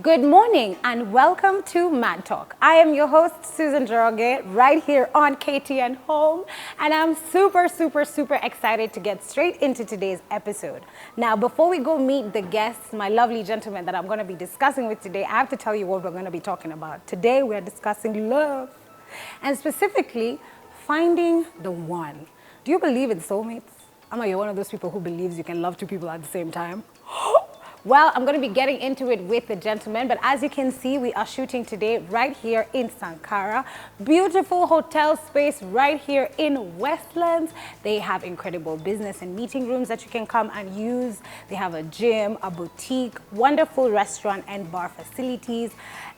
Good morning and welcome to Man Talk. I am your host, Susan Joroge, right here on KTN Home, and I'm super excited to get straight into today's episode. Now, before we go meet the guests, my lovely gentlemen that I'm going to be discussing with today, I have to tell you what we're going to be talking about. Today, we're discussing love, and specifically, finding the one. Do you believe in soulmates? You're one of those people who believes you can love two people at the same time. Well, I'm going to be getting into it with the gentlemen, but as you can see, we are shooting today right here in Sankara. Beautiful hotel space right here in Westlands. They have incredible business and meeting rooms that you can come and use. They have a gym, a boutique, wonderful restaurant and bar facilities.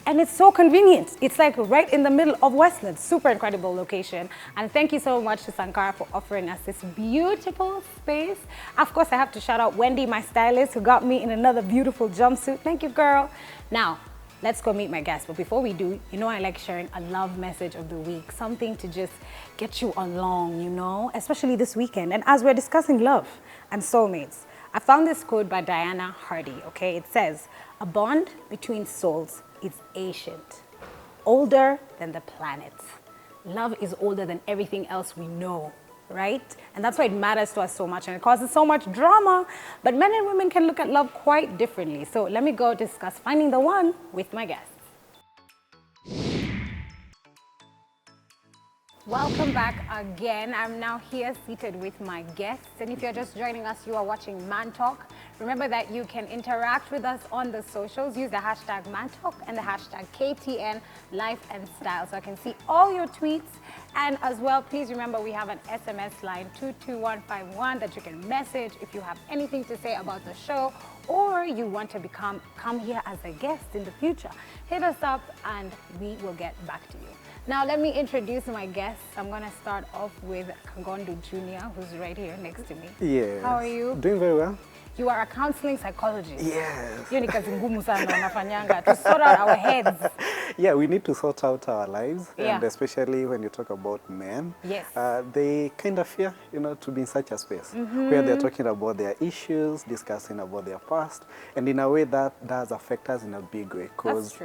And it's so convenient. It's like right in the middle of Westlands. Super incredible location. And thank you so much to Sankara for offering us this beautiful space. Of course, I have to shout out Wendy, my stylist, who got me in another beautiful jumpsuit. Thank you, girl. Now, let's go meet my guests. But before we do, I like sharing a love message of the week. Something to just get you along, especially this weekend. And as we're discussing love and soulmates, I found this quote by Diana Hardy, okay? It says, "A bond between souls is ancient, older than the planets. Love is older than everything else we know," right? And that's why it matters to us so much and it causes so much drama. But men and women can look at love quite differently. So let me go discuss finding the one with my guests. Welcome back again. I'm now here seated with my guests. And if you're just joining us, you are watching Man Talk. Remember that you can interact with us on the socials. Use the hashtag Man Talk and the hashtag KTN Life and Style. So I can see all your tweets. And as well, please remember we have an SMS line 22151 that you can message if you have anything to say about the show or you want to come here as a guest in the future. Hit us up and we will get back to you. Now, let me introduce my guests. I'm going to start off with Kangondu Jr., who's right here next to me. Yes. How are you? Doing very well. You are a counseling psychologist. Yes. Hiyo ni kazi ngumu sana unafanyanga to sort out our heads. Yeah, we need to sort out our lives, Yeah. and especially when you talk about men. Yes. They kind of fear, to be in such a space where they're talking about their issues, discussing about their past, and in a way that does affect us in a big way because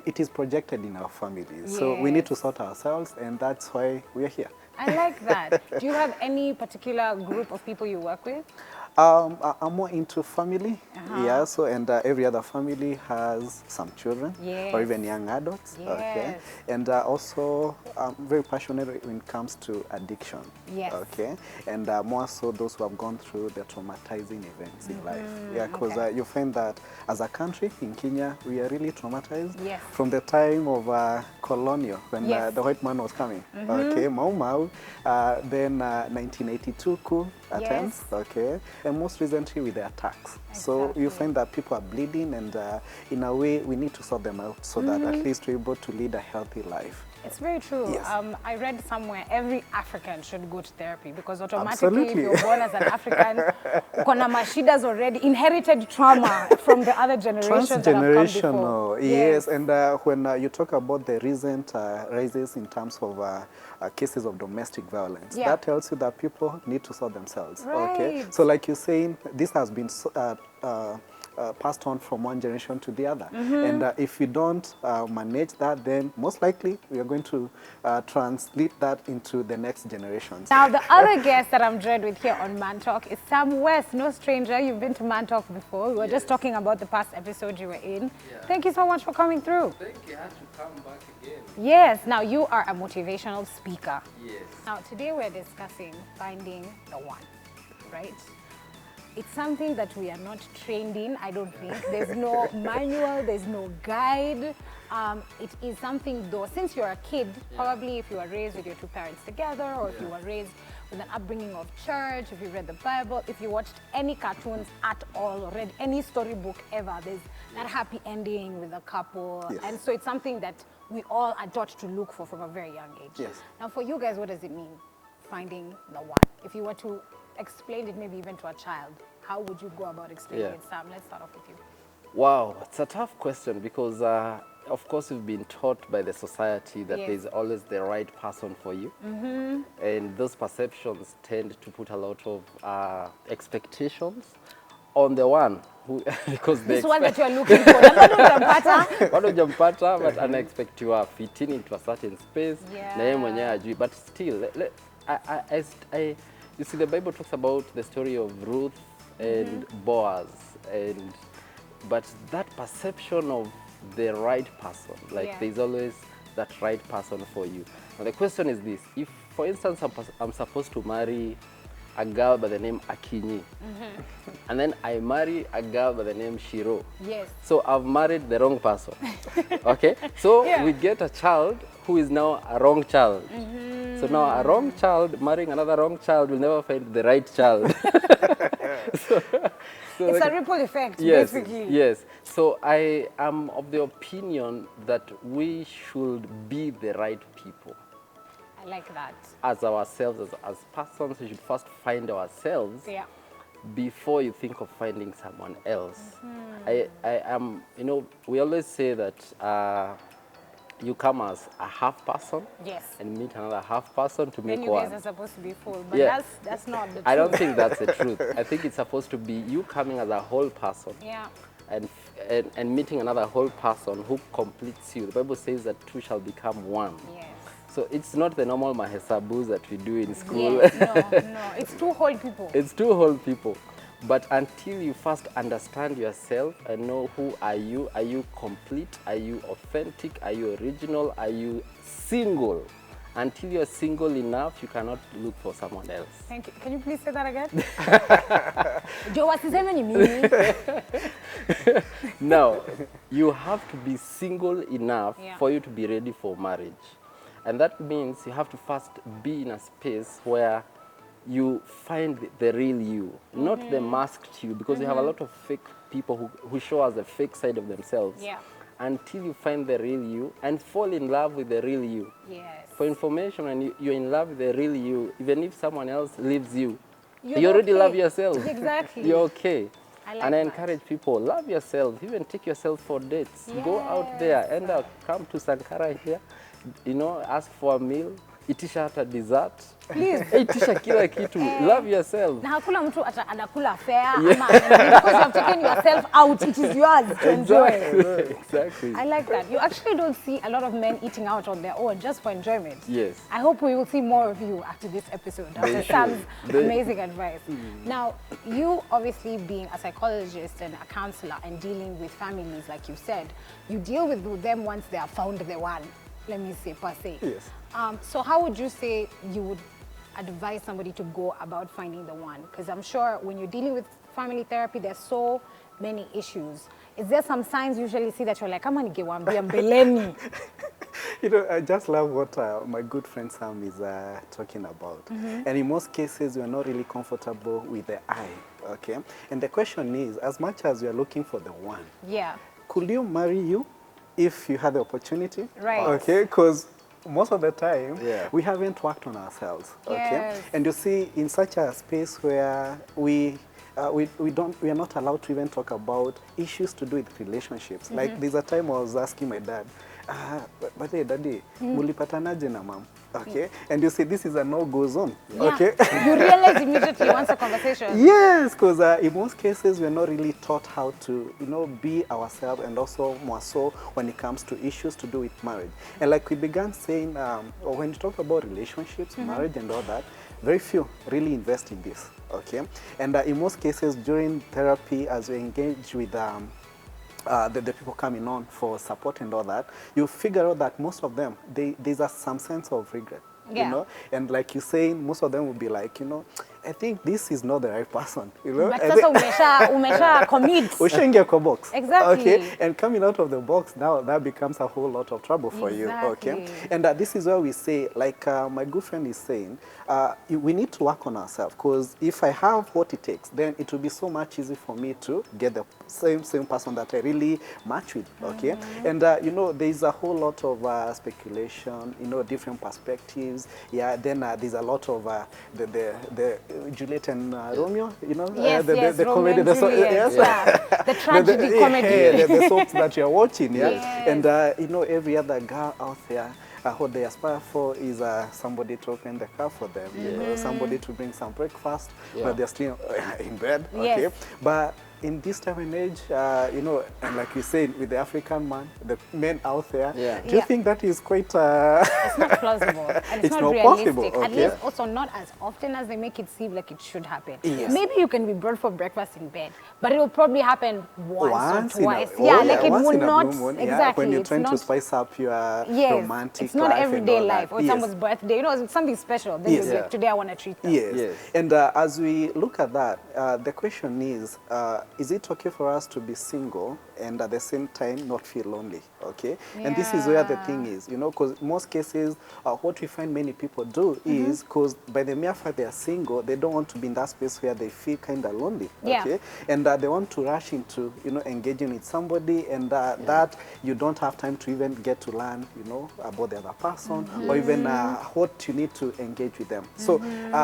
it is projected in our families. So we need to sort ourselves, and that's why we are here. I like that. Do you have any particular group of people you work with? I'm more into family, yeah. So and every other family has some children or even young adults. Yes. Okay, and also I'm very passionate when it comes to addiction. Yes. Okay, and more so those who have gone through the traumatizing events in life. Yeah, because you find that as a country in Kenya we are really traumatized from the time of colonial when the white man was coming. Okay, Mau Mau, then 1982 coup attempts. Okay. And most recently with the attacks. Exactly. So you find that people are bleeding and in a way we need to sort them out so that at least we're able to lead a healthy life. It's very true. Yes. I read somewhere every African should go to therapy because automatically if you're born as an African, ukona mashidas already, inherited trauma from the other generations that have come before. Yes, and when you talk about the recent rises in terms of cases of domestic violence, that tells you that people need to sort themselves. Right. Okay, so like you're saying, this has been passed on from one generation to the other. And if we don't manage that, then most likely we are going to translate that into the next generations. Now, the other guest that I'm joined with here on Man Talk is Sam West, no stranger. You've been to Man Talk before. We were just talking about the past episode you were in. Thank you so much for coming through. Thank you. I had to come back again. Yes. Now, you are a motivational speaker. Yes. Now, today we're discussing finding the one, right? It's something that we are not trained in, I don't think. There's no manual, there's no guide. It is something though, since you're a kid, probably if you were raised with your two parents together, or if you were raised with an upbringing of church, if you read the Bible, if you watched any cartoons at all, or read any storybook ever, there's that happy ending with a couple. Yes. And so it's something that we all are taught to look for from a very young age. Yes. Now for you guys, what does it mean, finding the one? If you were to explain it maybe even to a child, how would you go about explaining it? Sam, let's start off with you. Wow, it's a tough question because of course we've been taught by the society that there's always the right person for you. And those perceptions tend to put a lot of expectations on the one. because they this one that you are looking for. Bado hujampata, but ana expect you are fitting into a certain space. Na yeye mwenyewe ajui. But still, you see, the Bible talks about the story of Ruth and Boaz, but that perception of the right person, like there's always that right person for you. Now the question is this: if, for instance, I'm supposed to marry a girl by the name Akinyi, and then I marry a girl by the name Shiro. Yes. So I've married the wrong person. Okay? So we get a child who is now a wrong child. So now a wrong child marrying another wrong child will never find the right child. so it's a ripple effect, yes, basically. Yes. So I am of the opinion that we should be the right people. I like that. As ourselves, as persons, we should first find ourselves before you think of finding someone else. I am, you know, we always say that you come as a half person and meet another half person to make one. Then you guys are supposed to be full, but that's not the truth. I don't think that's the truth. I think it's supposed to be you coming as a whole person and meeting another whole person who completes you. The Bible says that two shall become one. Yes. So it's not the normal mahesabus that we do in school. Yes, no, it's two whole people. It's two whole people. But until you first understand yourself and know who are you complete, are you authentic, are you original, are you single? Until you're single enough, you cannot look for someone else. Thank you. Can you please say that again? No, you have to be single enough for you to be ready for marriage. And that means you have to first be in a space where you find the real you, not the masked you, because you have a lot of fake people who show us the fake side of themselves. Until you find the real you and fall in love with the real you. Yes. For information, when you're in love with the real you, even if someone else leaves you, you already love yourself. Exactly. You're okay. I encourage people, love yourself, even take yourself for dates. Go out there, end up, come to Sankara here, you know, ask for a meal, itisha hata dessert. Please. Itisha kila kitu. Love yourself. Na hakuna mtu anakula fair ama because you have taken yourself out, it is yours to enjoy. Exactly. I like that. You actually don't see a lot of men eating out on their own just for enjoyment. Yes. I hope we will see more of you after this episode, after Sam's amazing advice. Now, you obviously being a psychologist and a counselor and dealing with families, like you said, you deal with them once they have found the one, let me say, per se. Yes. So how would you say you would advise somebody to go about finding the one? Because I'm sure when you're dealing with family therapy, there's so many issues. Is there some signs you usually see that you're like, come on, mbeleni? You know, I just love what my good friend Sam is talking about. And in most cases, we're not really comfortable with the I, okay? And the question is, as much as you're looking for the one, could you marry you if you had the opportunity? Right. Okay, because most of the time, we haven't worked on ourselves, okay? And you see, in such a space where we are not allowed to even talk about issues to do with relationships. Like, there's a time I was asking my dad, but hey, daddy, mulipatanaje na mom? Okay, and you see, this is a no-go zone. Okay, you realize immediately once a conversation. Yes, because in most cases we're not really taught how to, you know, be ourselves, and also more so when it comes to issues to do with marriage. And like we began saying, when you talk about relationships, marriage, and all that, very few really invest in this. Okay, and in most cases during therapy, as we engage with the people coming on for support and all that, you figure out that most of them, there's some sense of regret, you know? And like you're saying, most of them will be like, you know, I think this is not the right person, you know? But sasa umesha commit. Ushaingia kwa box. Exactly. Okay, and coming out of the box now, that becomes a whole lot of trouble for you, okay? And this is where we say, like my good friend is saying, we need to work on ourselves, because if I have what it takes, then it will be so much easy for me to get the same person that I really match with, okay? And you know, there's a whole lot of speculation, you know, different perspectives. Yeah, then there's a lot of the Juliet and Romeo, you know, the comedy, the tragedy comedy, the soaps that you're watching, and you know, every other girl out there, what they aspire for is somebody to open the car for them, you know, somebody to bring some breakfast, but they're still in bed, okay? But in this time and age, you know, and like you said, with the African man, the men out there, do you think that is quite... It's not plausible, and it's not realistic. Possible. Okay. At least also not as often as they make it seem like it should happen. Yes. Maybe you can be brought for breakfast in bed, but it will probably happen once or twice. Like it will not... Exactly. When you're trying to spice up your romantic it's not life everyday life, or yes. someone's birthday, you know, it's something special. Then you're like, today I want to treat them. Yes. And as we look at that, the question is it okay for us to be single and at the same time not feel lonely? Okay. And this is where the thing is, you know, because most cases, what we find many people do is because by the mere fact they are single, they don't want to be in that space where they feel kind of lonely. Okay. And they want to rush into, you know, engaging with somebody, and that you don't have time to even get to learn, you know, about the other person or even what you need to engage with them. So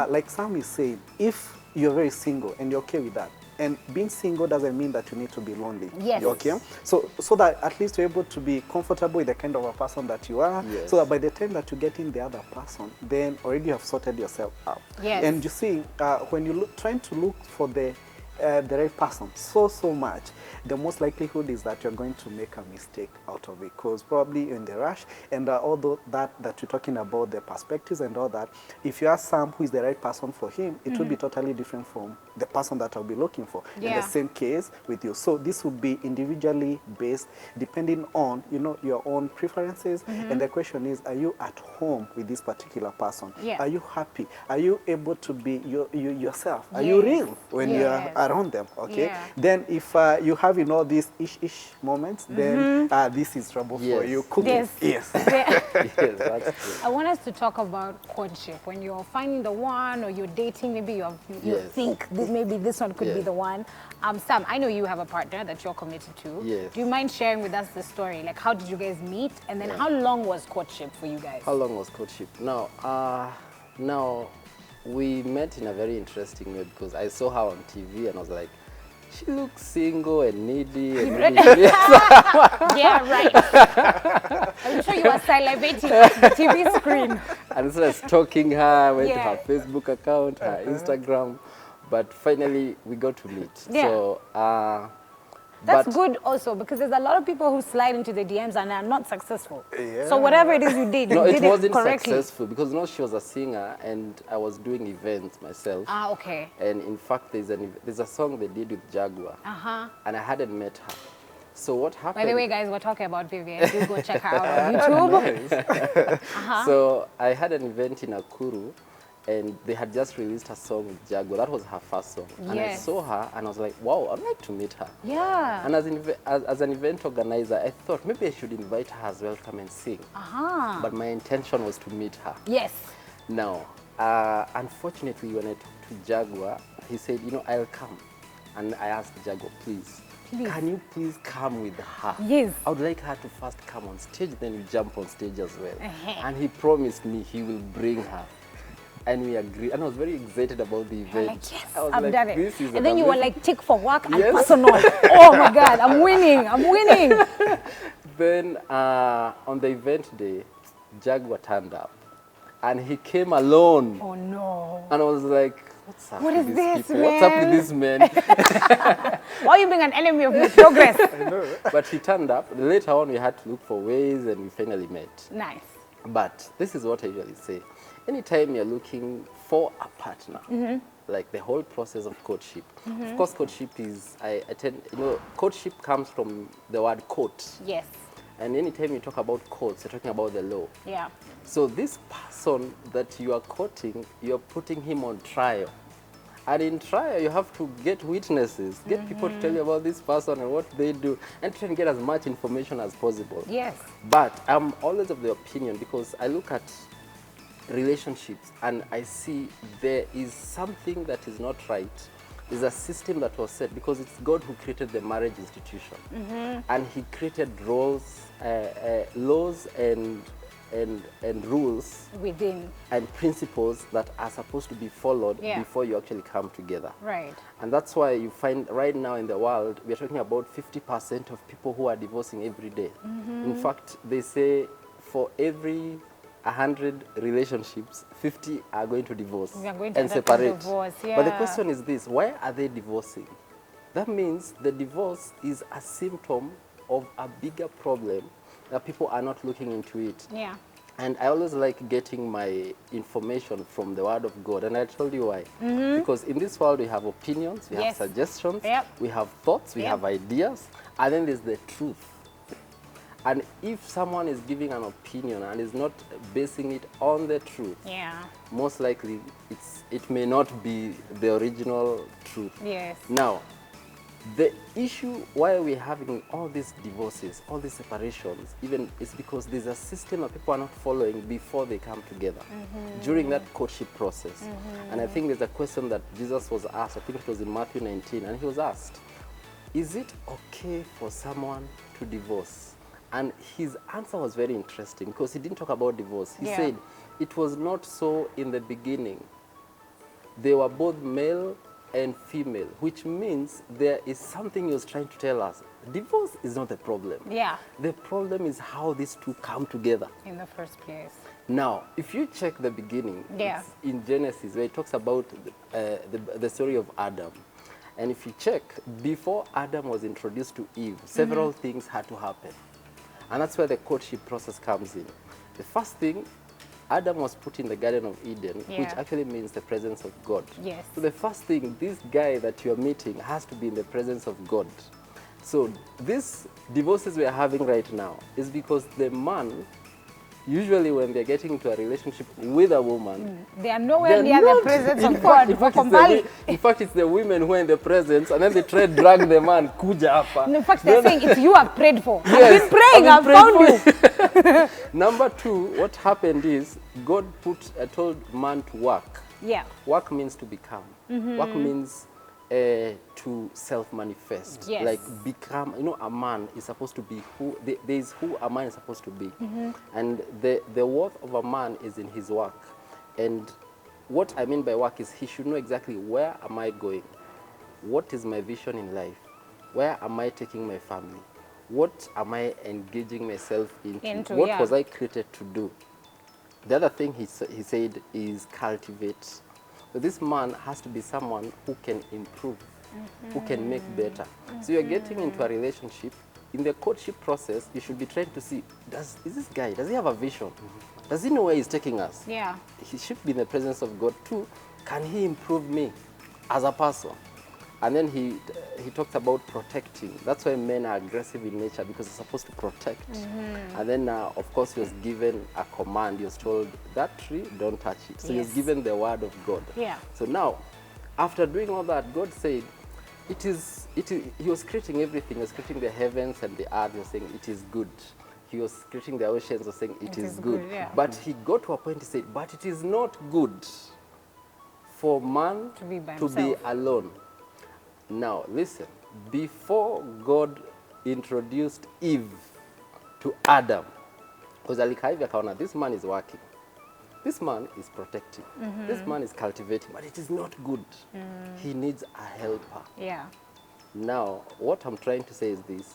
like Sam is saying, if you're very single and you're okay with that, and being single doesn't mean that you need to be lonely. Yes. Okay. So that at least you're able to be comfortable with the kind of a person that you are. Yes. So that by the time that you get in the other person, then already you have sorted yourself out. Yes. And you see, when you trying to look for the right person so much, the most likelihood is that you're going to make a mistake out of it, because probably in the rush and although that you're talking about the perspectives and all that, if you ask Sam who is the right person for him, it will be totally different from the person that I'll be looking for. In the same case with you. So this would be individually based depending on, you know, your own preferences. And the question is, are you at home with this particular person? Are you happy? Are you able to be yourself? Are you real when you are around them? Okay. Then if you have in all these ish moments, then this is trouble for you. Cooking. Yes. Yes, that's true. I want us to talk about courtship. When you're finding the one or you're dating, maybe you think maybe this one could be the one. Sam, I know you have a partner that you're committed to. Yes. Do you mind sharing with us the story? Like, how did you guys meet? And then how long was courtship for you guys? How long was courtship? Now, we met in a very interesting way because I saw her on TV and I was like, she looks single and needy. And Yeah, right. I'm sure you were salivating at the TV screen. And so I was stalking her, went to her Facebook account, her Instagram, but finally we got to meet. So, that's good also, because there's a lot of people who slide into the DMs and are not successful. So whatever it is you did, you did it wasn't correctly. successful because she was a singer and I was doing events myself. Okay. And in fact, there's a song they did with Jaguar, and I hadn't met her. So what happened? By the way, guys, we're talking about Vivian. Do go check her out on YouTube. So I had an event in Nakuru, and they had just released a song with Jaguar. That was her first song. And I saw her, and I was like, wow, I'd like to meet her. Yeah. And as an event organizer, I thought maybe I should invite her as well to come and sing. But my intention was to meet her. Yes. Now, unfortunately, when I talked to Jaguar, he said, you know, I'll come. And I asked Jaguar, please, can you please come with her? Yes. I would like her to first come on stage, then you jump on stage as well. And he promised me he will bring her. And we agreed, and I was very excited about the event. Like, yes, I was I've like, done it. And then you were like, tick for work and personal. Oh my God, I'm winning. Then on the event day, Jaguar turned up, and he came alone. Oh no. And I was like, what's up with these people? Man? What's up with this man? Why are you being an enemy of my progress? I know. But he turned up. Later on, we had to look for ways, and we finally met. Nice. But this is what I usually say. Anytime you're looking for a partner, like the whole process of courtship. Of course, courtship is, courtship comes from the word court. Yes. And anytime you talk about courts, you're talking about the law. Yeah. So this person that you are courting, you're putting him on trial. And in trial, you have to get witnesses, get people to tell you about this person and what they do, and try and get as much information as possible. Yes. But I'm always of the opinion, because I look at relationships and I see there is something that is not right. There's a system that was set, because it's God who created the marriage institution. And he created laws and rules within and principles that are supposed to be followed before you actually come together. Right. And that's why you find right now in the world, we're talking about 50% of people who are divorcing every day. In fact, they say for every 100 relationships, 50 are going to divorce and separate. Divorce, But the question is this: why are they divorcing? that means the divorce is a symptom of a bigger problem that people are not looking into it. Yeah. And I always like getting my information from the Word of God. And I told you why. Because in this world, we have opinions, we have suggestions, we have thoughts, we have ideas, and then there's the truth. And if someone is giving an opinion and is not basing it on the truth, most likely it may not be the original truth. Yes. Now, the issue why we're having all these divorces, all these separations, even is because there's a system that people are not following before they come together, during that courtship process. And I think there's a question that Jesus was asked, I think it was in Matthew 19, and he was asked, is it okay for someone to divorce? And his answer was very interesting because he didn't talk about divorce. He said, it was not so in the beginning. They were both male and female, which means there is something he was trying to tell us. Divorce is not the problem. Yeah. The problem is how these two come together. In the first place. Now, if you check the beginning, it's in Genesis, where it talks about the story of Adam. And if you check, before Adam was introduced to Eve, several things had to happen. And that's where the courtship process comes in. The first thing, Adam was put in the Garden of Eden, which actually means the presence of God. Yes. So the first thing, this guy that you're meeting has to be in the presence of God. So these divorces we are having right now is because the man, usually when they're getting into a relationship with a woman, they are nowhere near the presence of God. In fact, it's the women who are in the presence, and then they try to drag the man, kuja hapa. In fact, they're saying, it's you I've prayed for. Yes, I've been praying, I've found you. Number two, what happened is, God told man to work. Yeah. Work means to become. Work means to self-manifest. Yes. Like become, a man is supposed to be there is who a man is supposed to be. And the worth of a man is in his work. And what I mean by work is he should know exactly where am I going? What is my vision in life? Where am I taking my family? What am I engaging myself into? What was I created to do? The other thing he said is cultivate. So this man has to be someone who can improve, who can make better. So you're getting into a relationship. In the courtship process, you should be trying to see, does he have a vision? Does he know where he's taking us? Yeah. He should be in the presence of God too. Can he improve me as a person? And then he talks about protecting. That's why men are aggressive in nature, because they're supposed to protect. And then, of course, he was given a command. He was told, that tree, don't touch it. So he was given the word of God. Yeah. So now, after doing all that, God said, he was creating everything. He was creating the heavens and the earth. He was saying, it is good. He was creating the oceans. He was saying, it is good. Yeah. But he got to a point, he said, but it is not good for man to be alone. Now, listen, before God introduced Eve to Adam, because this man is working, this man is protecting, this man is cultivating, but it is not good. He needs a helper. Yeah. Now, what I'm trying to say is this.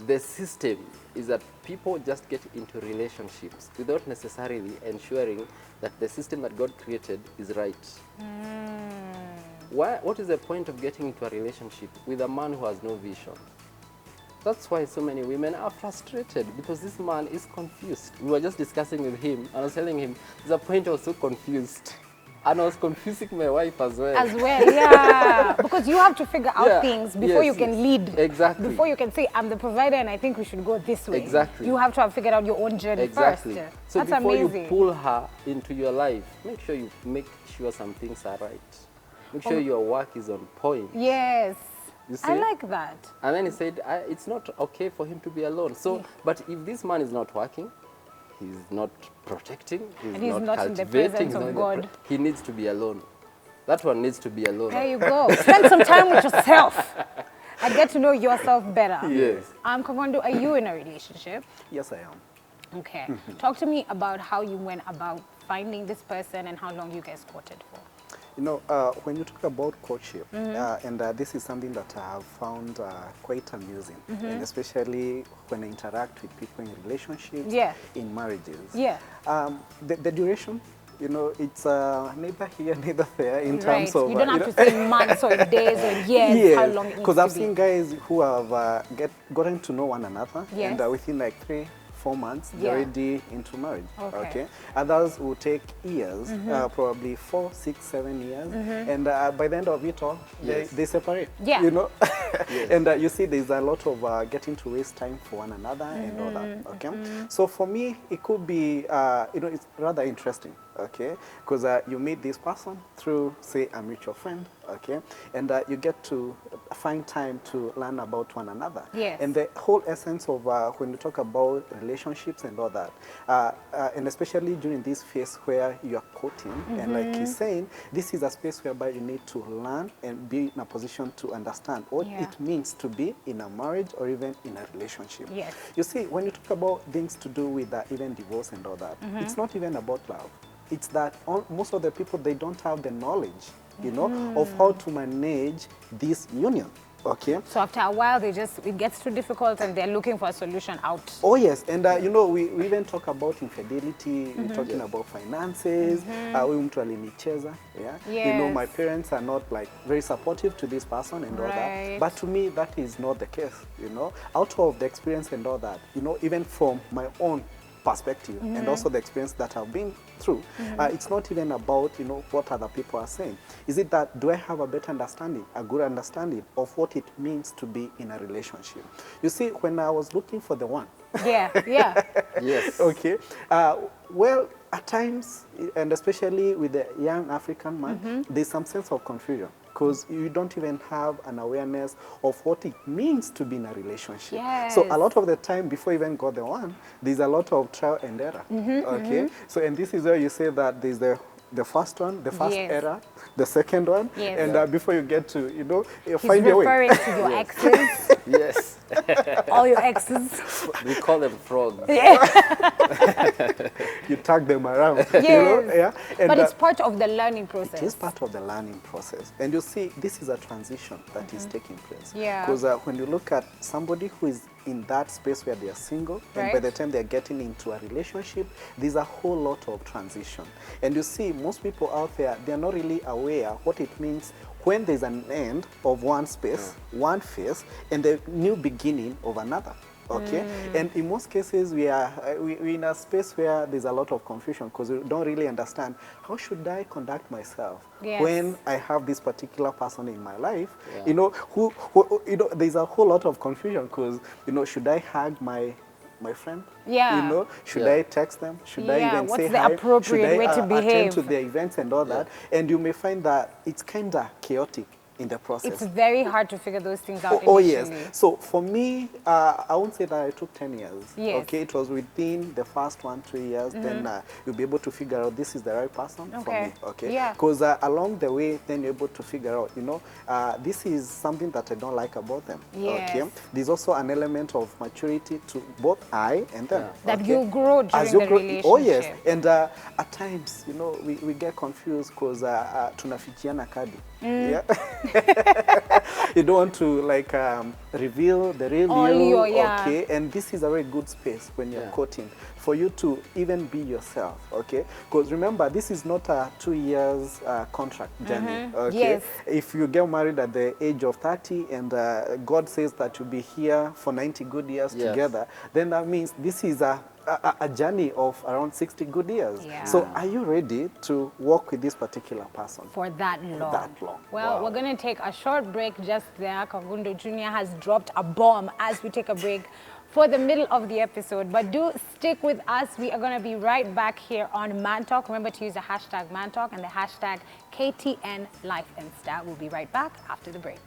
The system is that people just get into relationships without necessarily ensuring that the system that God created is right. What is the point of getting into a relationship with a man who has no vision? That's why so many women are frustrated, because this man is confused. We were just discussing with him, and I was telling him, there's a point I was so confused. And I was confusing my wife as well. As well, yeah. Because you have to figure out things before you can lead. Exactly. Before you can say, I'm the provider and I think we should go this way. Exactly. You have to have figured out your own journey first. So that's before amazing. you pull her into your life, make sure some things are right. Make sure your work is on point. Yes. You see? I like that. And then he said, it's not okay for him to be alone. So, but if this man is not working, he's not protecting, he's not in the cultivating, presence of God, he needs to be alone. That one needs to be alone. There you go. Spend some time with yourself and get to know yourself better. Yes. Kokondo, are you in a relationship? Yes, I am. Okay. Talk to me about how you went about finding this person and how long you guys courted for. You know, when you talk about courtship, and this is something that I have found quite amusing, and especially when I interact with people in relationships, in marriages. Yeah. The duration you know, it's neither here, neither there in Right. terms of... You don't have to say months or days or years, yes, how long it needs because to I've be. seen guys who have gotten to know one another, Yes. and within like 3-4 months, they're already into marriage. Okay. Others will take years, probably 4, 6, 7 years, and by the end of it all, they separate. Yeah. You know, and you see, there's a lot of getting to waste time for one another and all that. Okay, so for me, it could be, you know, it's rather interesting. Okay, because you meet this person through, say, a mutual friend. Okay, and you get to find time to learn about one another. Yes. And the whole essence of when you talk about relationships and all that, and especially during this phase where you are courting, and like he's saying, this is a space whereby you need to learn and be in a position to understand what it means to be in a marriage or even in a relationship. Yes. You see, when you talk about things to do with even divorce and all that, it's not even about love. It's that most of the people, they don't have the knowledge, you know, of how to manage this union. Okay. So after a while, it gets too difficult and they're looking for a solution out. Oh yes, and you know, we even talk about infidelity, we're talking about finances, we mtu alinicheza, you know, my parents are not like very supportive to this person and all that. But to me, that is not the case, you know. Out of the experience and all that, you know, even from my own perspective and also the experience that I've been through, it's not even about, you know, what other people are saying. Is it that, do I have a better understanding, a good understanding of what it means to be in a relationship? You see, when I was looking for the one, yes. Okay, well, at times, and especially with the young African man, there's some sense of confusion, because you don't even have an awareness of what it means to be in a relationship. Yes. So a lot of the time, before you even got the one, there's a lot of trial and error. Okay, so and this is where you say that there's the first one, the first error, the second one, and before you get to, you know, you find your way. He's referring to your exes. Yes. All your exes. We call them frogs. You tag them around. Yes. You know? And but it's part of the learning process. It is part of the learning process. And you see, this is a transition that is taking place. Yeah. Because when you look at somebody who is in that space where they are single, and by the time they're getting into a relationship, there's a whole lot of transition. And you see, most people out there, they're not really aware what it means when there's an end of one space, one phase, and the new beginning of another. Okay, and in most cases we're in a space where there's a lot of confusion, because we don't really understand how should I conduct myself when I have this particular person in my life. You know, who you know, there's a whole lot of confusion, because, you know, should I hug my friend? You know, should I text them? Should I even say hi? Should I attend to their events and all that? And you may find that it's kind of chaotic in the process. It's very hard to figure those things out Oh yes. So for me, I won't say that it took 10 years. Yes. Okay, it was within the first 1-2 years, then you'll be able to figure out this is the right person for me. Okay. Yeah. Because along the way, then you're able to figure out, you know, this is something that I don't like about them. Yes. Okay. There's also an element of maturity to both I and them. That you grow during the relationship. Oh yes. And at times, you know, we get confused because tunafichiana kadi. Yeah. You don't want to like reveal the real you. Okay, and this is a very good space when you're courting for you to even be yourself. Okay, because remember, this is not a 2 years contract journey. Okay, yes. If you get married at the age of 30 and God says that you'll be here for 90 good years together, then that means this is a journey of around 60 good years. So are you ready to walk with this particular person? For that long. That long. Well, we're going to take a short break just there. Kagundo Jr. has dropped a bomb as we take a break for the middle of the episode. But do stick with us. We are going to be right back here on Man Talk. Remember to use the hashtag Man Talk and the hashtag KTN Life and Style. We'll be right back after the break.